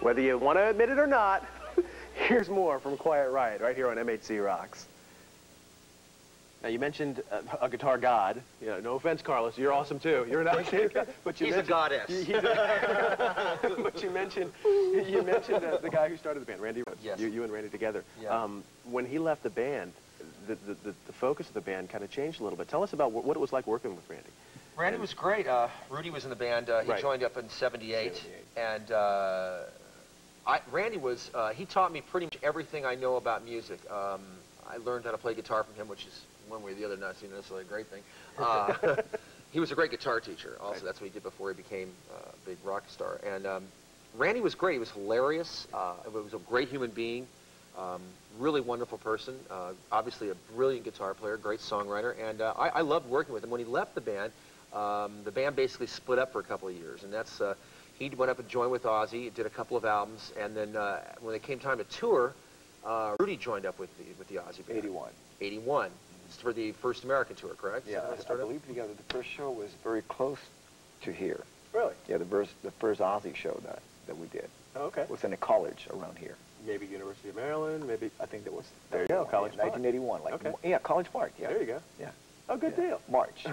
Whether you want to admit it or not, here's more from Quiet Riot right here on MHC Rocks. Now, you mentioned a guitar god. You know, no offense, Carlos, you're awesome too. You're an outstanding guy. But He's a goddess. But you mentioned the guy who started the band, Randy. Yes. You and Randy together. Yeah. When he left the band, the focus of the band kind of changed a little bit. Tell us about what it was like working with Randy. Randy was great. Rudy was in the band. He Right. joined up in '78, and Randy was. He taught me pretty much everything I know about music. I learned how to play guitar from him, which is one way or the other not necessarily a great thing. He was a great guitar teacher. Also, that's what he did before he became a big rock star. And Randy was great. He was hilarious. He was a great human being. Really wonderful person. Obviously a brilliant guitar player, great songwriter. And I loved working with him. When he left the band basically split up for a couple of years. And that's he went up and joined with Ozzy, did a couple of albums, and then when it came time to tour, Rudy joined up with the Ozzy band. 81. 81. It's for the first American tour, correct? Yeah, I believe together the first show was very close to here. Really? Yeah, the first Ozzy show that we did. Oh, okay. Was in a college around here. Maybe University of Maryland, maybe. I think that was. There you go, College Park. 1981. Like, Okay. Yeah, College Park. Yeah. There you go. Yeah. Oh, good deal. March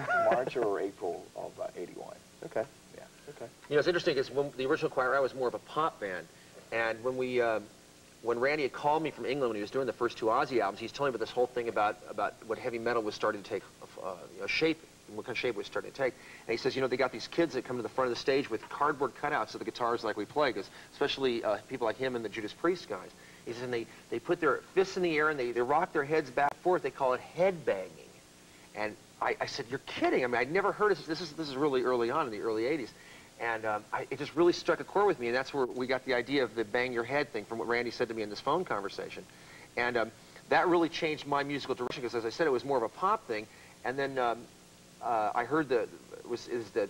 or April of '81. Okay. Yeah. Okay. You know, it's interesting because when the original Quiet Riot was more of a pop band, and when Randy had called me from England when he was doing the first two Ozzy albums, he's telling me about this whole thing about what heavy metal was starting to take shape, what kind of shape it was starting to take. And he says, you know, they got these kids that come to the front of the stage with cardboard cutouts of the guitars like we play, because especially people like him and the Judas Priest guys. He says, and they put their fists in the air and they rock their heads back and forth. They call it head banging. And I said, you're kidding. I mean, I'd never heard of this. This is really early on in the early 80s. And it just really struck a chord with me, and that's where we got the idea of the bang your head thing from what Randy said to me in this phone conversation. And that really changed my musical direction, because as I said, it was more of a pop thing. And then I heard the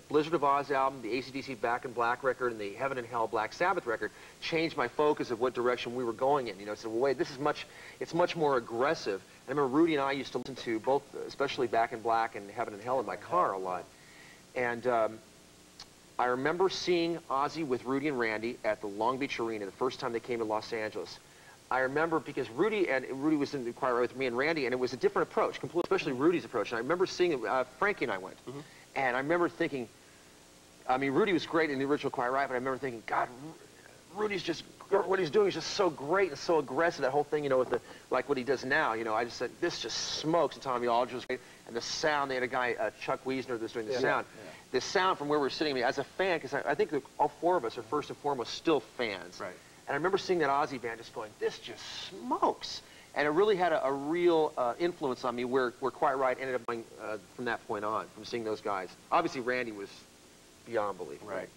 Blizzard of Oz album, the AC/DC Back in Black record, and the Heaven and Hell Black Sabbath record changed my focus of what direction we were going in. You know, I said, well, wait, it's much more aggressive. And I remember Rudy and I used to listen to both, especially Back in Black and Heaven and Hell in my car a lot. And I remember seeing Ozzy with Rudy and Randy at the Long Beach Arena the first time they came to Los Angeles. I remember because Rudy was in the choir with me and Randy, and it was a different approach, especially Rudy's approach. And I remember seeing Frankie and I went, and I remember thinking, I mean, Rudy was great in the original Quiet Riot, but I remember thinking, God, Rudy's just, what he's doing is just so great and so aggressive. That whole thing, you know, with like what he does now, you know, I just said, this just smokes. And Tommy Aldridge was great, and the sound. They had a guy, Chuck Wiesner, that was doing the sound. Yeah. The sound from where we were sitting, as a fan, because I think that all four of us are first and foremost still fans. Right. And I remember seeing that Ozzy band just going, this just smokes. And it really had a real influence on me where Quiet Riot ended up going from that point on, from seeing those guys. Obviously, Randy was beyond belief. Right.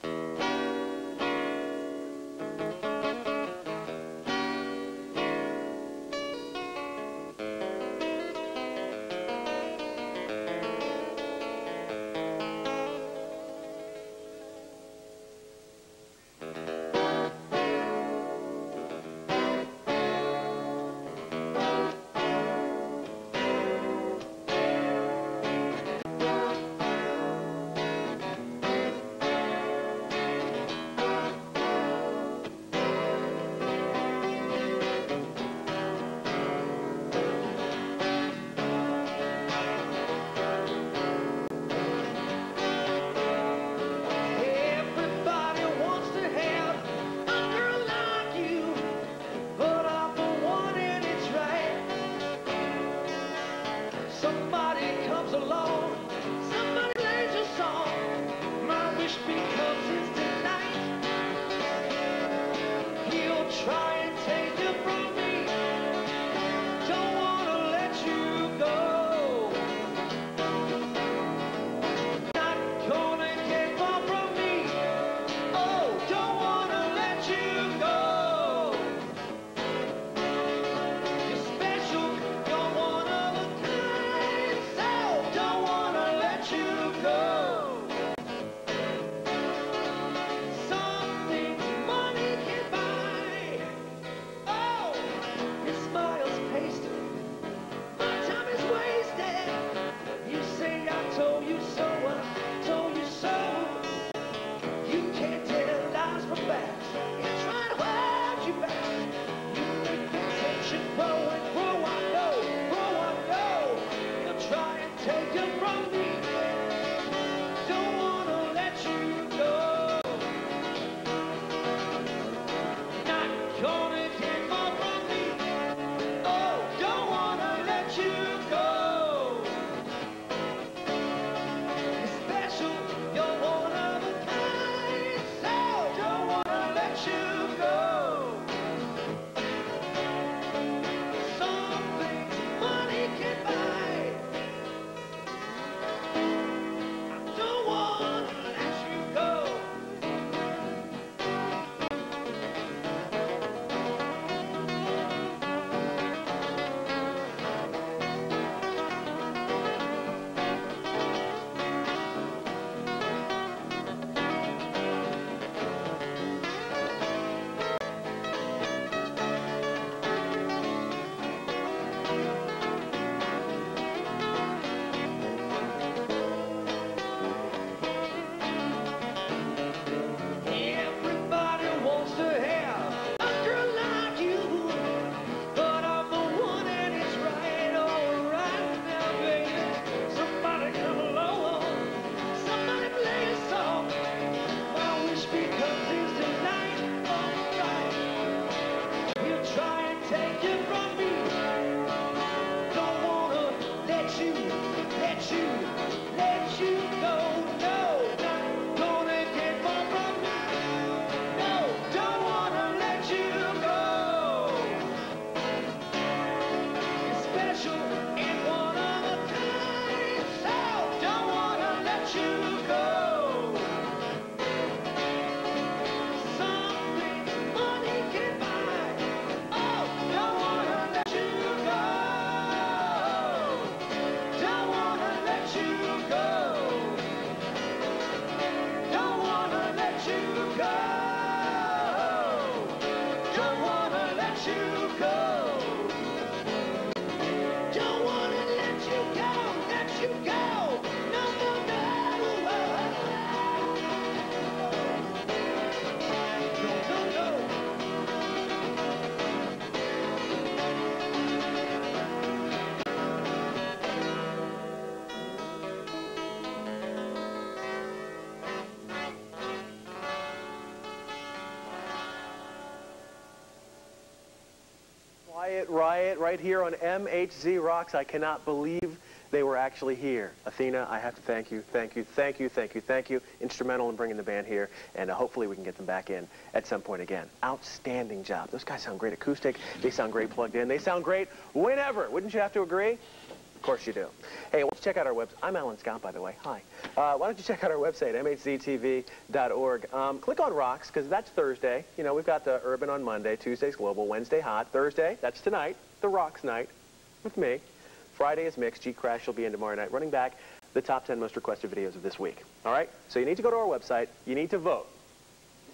you go. Don't wanna let you go, let you go. No, no, no. No, no, no. Quiet Riot right here on MHZ Rocks. I cannot believe they were actually here. Athena, I have to thank you, thank you, thank you, thank you, thank you. Instrumental in bringing the band here, and hopefully we can get them back in at some point again. Outstanding job. Those guys sound great acoustic. They sound great plugged in. They sound great whenever. Wouldn't you have to agree? Of course you do. Hey, why don't you check out our website. I'm Alan Scott, by the way. Hi. Why don't you check out our website, mhztv.org. Click on Rocks, because that's Thursday. You know, we've got the Urban on Monday, Tuesday's Global, Wednesday Hot, Thursday, that's tonight, the Rocks night with me. Friday is Mixed. G Crash will be in tomorrow night, running back the top 10 most requested videos of this week. All right? So you need to go to our website. You need to vote.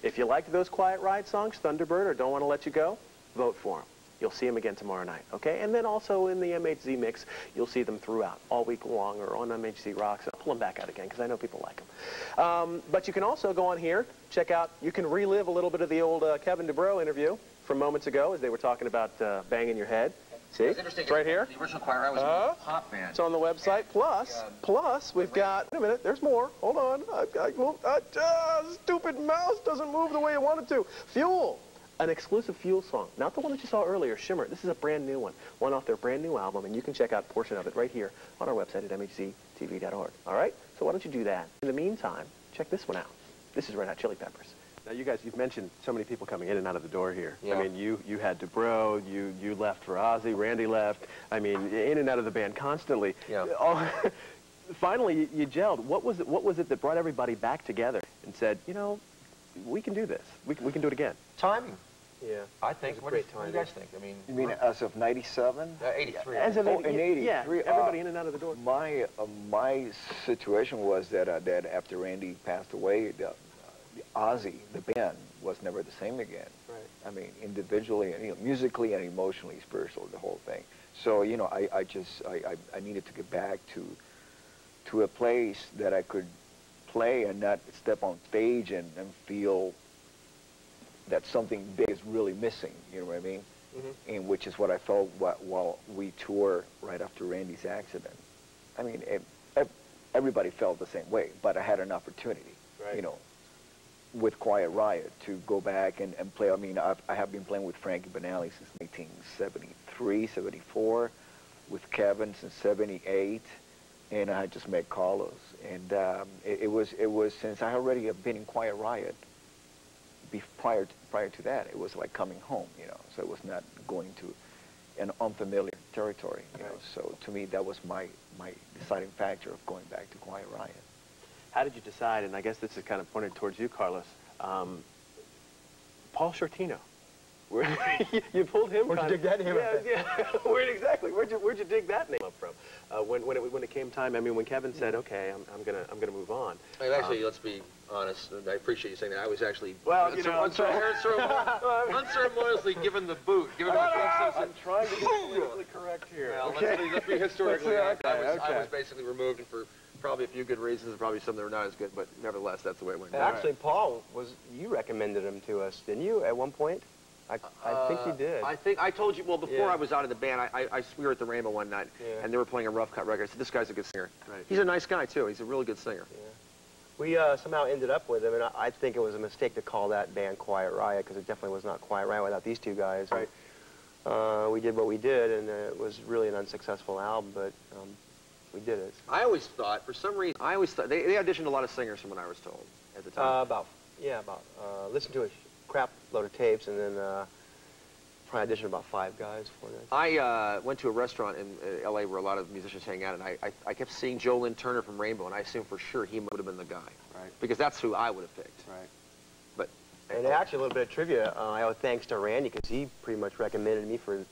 If you liked those Quiet Riot songs, Thunderbird or Don't Want to Let You Go, vote for them. You'll see them again tomorrow night, okay? And then also in the MHZ mix, you'll see them throughout, all week long, or on MHZ Rocks. I'll pull them back out again, because I know people like them. But you can also go on here, check out, you can relive a little bit of the old Kevin DuBrow interview from moments ago, as they were talking about banging your head. See? It's right here. The original Quiet Riot was a pop band. It's on the website. Plus, we've got, wait a minute, there's more. Hold on. Stupid mouse doesn't move the way it wanted to. Fuel. An exclusive Fuel song, not the one that you saw earlier, Shimmer. This is a brand new one off their brand new album, and you can check out a portion of it right here on our website at mhztv.org. All right? So why don't you do that? In the meantime, check this one out. This is Red Hot Chili Peppers. Now, you guys, you've mentioned so many people coming in and out of the door here. Yeah. I mean, you had DuBrow, you left for Ozzy, Randy left. I mean, in and out of the band constantly. Yeah. Finally, you gelled. What was it that brought everybody back together and said, you know, we can do this. We can do it again? Timing. Yeah. I think. What do you guys think? I mean, You mean as of 97? 83. As of Oh, in 83. Yeah, everybody in and out of the door. My situation was that after Randy passed away, the Ozzy, the band, was never the same again. Right. I mean, individually, and, musically and emotionally, spiritually, the whole thing. So, I needed to get back to a place that I could play and not step on stage and feel that something big is really missing, you know what I mean? Mm-hmm. And which is what I felt while we toured right after Randy's accident. I mean, everybody felt the same way, but I had an opportunity, right. With Quiet Riot to go back and play. I mean, I have been playing with Frankie Banali since 1973, 74, with Kevin since 78, and I had just met Carlos. And it was since I already have been in Quiet Riot. Prior to that, it was like coming home, so it was not going to an unfamiliar territory, you know. So to me, that was my deciding factor of going back to Quiet Riot. How did you decide, and I guess this is kind of pointed towards you, Carlos, Paul Shortino. You pulled him. Where'd you dig that name up? Yeah. Where'd you dig that name up from? When it came time, I mean, when Kevin said, "Okay, I'm gonna move on." I mean, actually, let's be honest. I appreciate you saying that. I was actually unceremoniously given the boot. I'm trying to be politically correct here. Well, let's be historically accurate. I was basically removed, and for probably a few good reasons, and probably some that were not as good, but nevertheless, that's the way it went. Actually, Paul, you recommended him to us, didn't you, at one point? I think you did. I think I told you, well, before I was out of the band, we were at the Rainbow one night, and they were playing a rough cut record. I said, this guy's a good singer. Right. He's a nice guy, too. He's a really good singer. Yeah. We somehow ended up with him, and I think it was a mistake to call that band Quiet Riot, because it definitely was not Quiet Riot without these two guys. Right. We did what we did, and it was really an unsuccessful album, but we did it. I always thought, for some reason, they auditioned a lot of singers from what I was told at the time. Listen to a crap load of tapes, and then probably auditioned about 5 guys for that. I went to a restaurant in L.A. where a lot of musicians hang out, and I kept seeing Joe Lynn Turner from Rainbow, and I assumed for sure he would have been the guy. Right. Because that's who I would have picked. Right. But and actually, a little bit of trivia, I owe thanks to Randy, because he pretty much recommended me for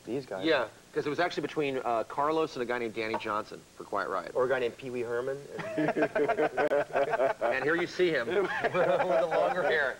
these guys. Yeah, because it was actually between Carlos and a guy named Danny Johnson for Quiet Riot. Or a guy named Pee Wee Herman. And here you see him with the longer hair.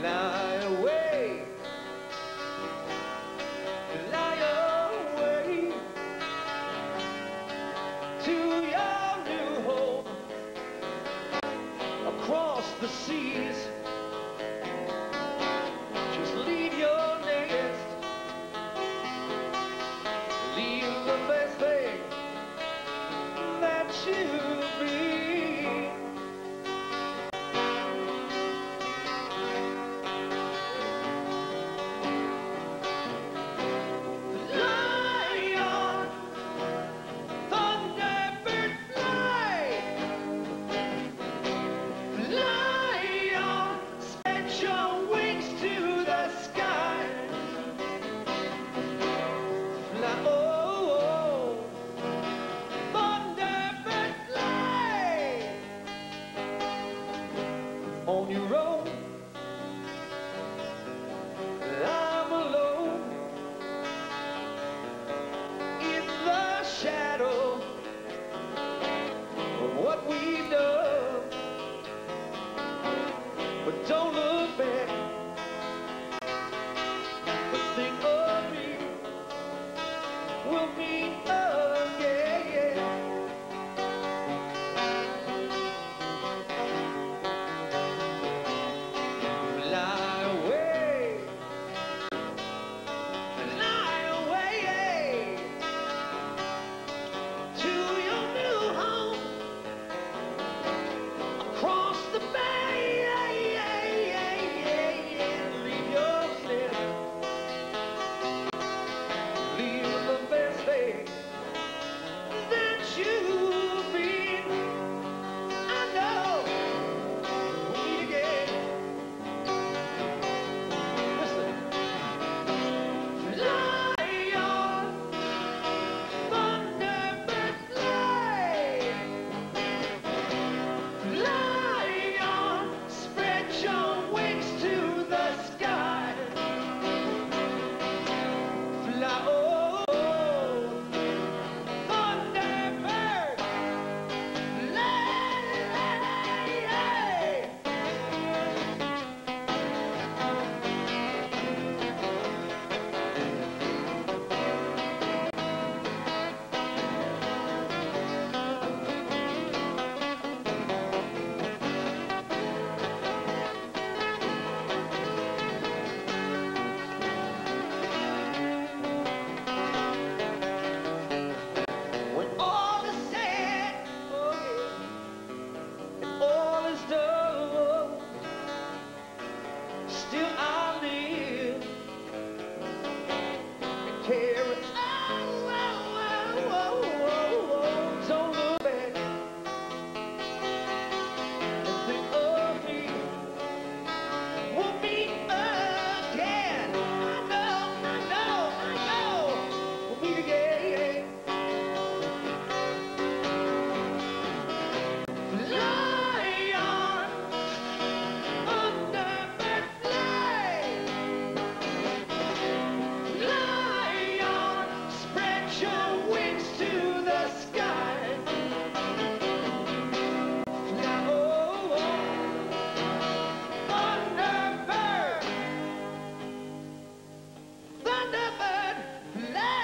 Fly away, fly away to your new home across the seas. Just leave your nest, leave the best thing that you've been. Fly on, Thunderbird, fly. Fly on, spread your wings to the sky. Fly, oh, Thunderbird, fly. On your own, I'm alone in the shadow of what we've done. But don't look back, but think of me. We'll meet again. Fly away, fly away to your new home across the bay. Leave your slip, leave the best thing that you've been. I know we'll meet again. Listen. Fly on, Thunderbird, fly. Fly on, spread your wings to the sky. Fly, oh, Thunderbird, fly. When all is said, oh yeah, and all is done, still I live and carry on. Don't look back and think of me. We'll meet again. I know, we'll meet again. Fly on, Thunderbird, fly. Fly on, spread your wings to the sky. Fly, oh, Thunderbird, Thunderbird, fly.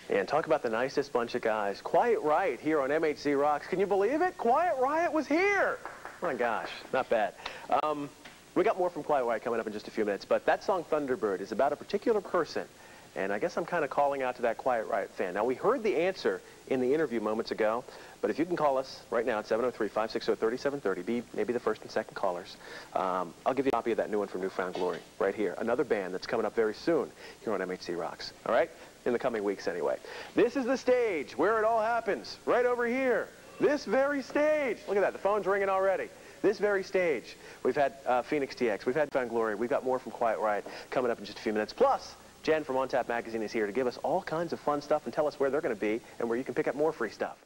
And talk about the nicest bunch of guys. Quiet Riot here on MHC Rocks. Can you believe it? Quiet Riot was here. Oh my gosh, not bad. We got more from Quiet Riot coming up in just a few minutes, but that song Thunderbird is about a particular person. And I guess I'm kind of calling out to that Quiet Riot fan. Now, we heard the answer in the interview moments ago, but if you can call us right now at 703-560-3730, be maybe the first and second callers, I'll give you a copy of that new one from Newfound Glory right here. Another band that's coming up very soon here on MHC Rocks. All right? In the coming weeks anyway. This is the stage where it all happens, right over here. This very stage. Look at that, the phone's ringing already. This very stage. We've had Phoenix TX, we've had Newfound Glory, we've got more from Quiet Riot coming up in just a few minutes. Plus, Jen from On Tap Magazine is here to give us all kinds of fun stuff and tell us where they're going to be and where you can pick up more free stuff.